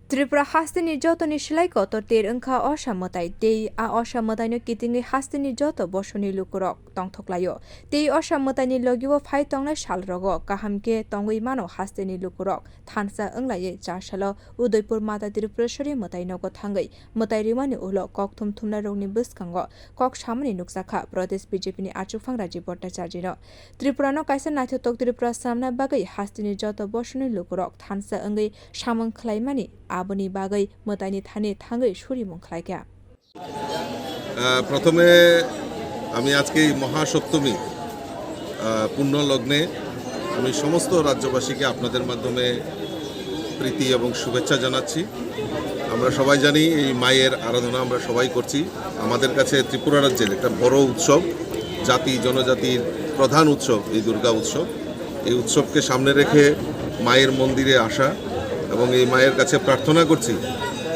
Tripura haste ni joto ni silai ko to ter engkha osamotai tei a osamotai no kitingi haste ni joto bosoni lukurok tongthoklayo tei osamotai ni logiwo phai tongnai salrogo kahamke tongwi mano haste ni lukurok thansa englaye chasalo udaipur mata Tripureshwari mwtai nogo thangwi mwtai rimani ulo kok thumna rogni bwskango kok samani nuksakha pradesh BJP ni achugphang Rajib bhattacharjee no Tripura no kaisa naithotok Tripura samna bagwi haste ni joto bosoni lukurok thansa engwi samang khlaimani aboni bagwi mwtaini thani thangwi surimung khlaika প্রথমে আমি আজকে এই মহা সপ্তমী পূর্ণ লগ্নে আমি সমস্ত রাজ্যবাসীকে আপনাদের মাধ্যমে প্রীতি এবং শুভেচ্ছা জানাচ্ছি। আমরা সবাই জানি এই মায়ের আরাধনা আমরা সবাই করছি। আমাদের কাছে ত্রিপুরা রাজ্যের একটা বড় উৎসব, জাতি জনজাতির প্রধান উৎসব এই দুর্গা উৎসব। এই উৎসবকে সামনে রেখে মায়ের মন্দিরে আসা এবং এই মায়ের কাছে প্রার্থনা করছি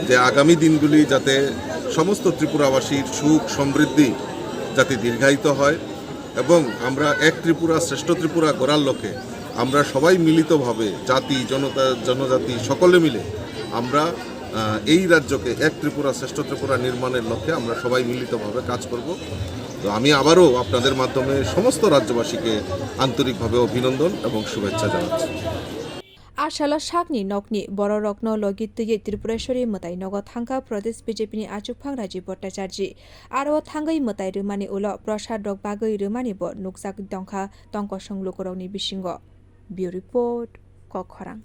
যে আগামী দিনগুলি যাতে সমস্ত ত্রিপুরাবাসীর সুখ সমৃদ্ধি যাতে দীর্ঘায়িত হয় এবং আমরা এক ত্রিপুরা শ্রেষ্ঠ ত্রিপুরা গড়ার লক্ষ্যে আমরা সবাই মিলিতভাবে জাতি জনজাতি সকলে মিলে আমরা এই রাজ্যকে এক ত্রিপুরা শ্রেষ্ঠ ত্রিপুরা নির্মাণের লক্ষ্যে আমরা সবাই মিলিতভাবে কাজ করব। তো আমি আবারও আপনাদের মাধ্যমে সমস্ত রাজ্যবাসীকে আন্তরিকভাবে অভিনন্দন এবং শুভেচ্ছা জানাচ্ছি। Ashala shakni nokni boro rokno logitye Tripureshwari mwtai nogo thangka pradesh BJP ni achugphang Rajib bhattacharjee aro thangwi mwtai rwmani ulo prasad rok bagwi rwmani bo nuksak dongkha tong kosong lukurokni bisingo. Bureau report Kokharang।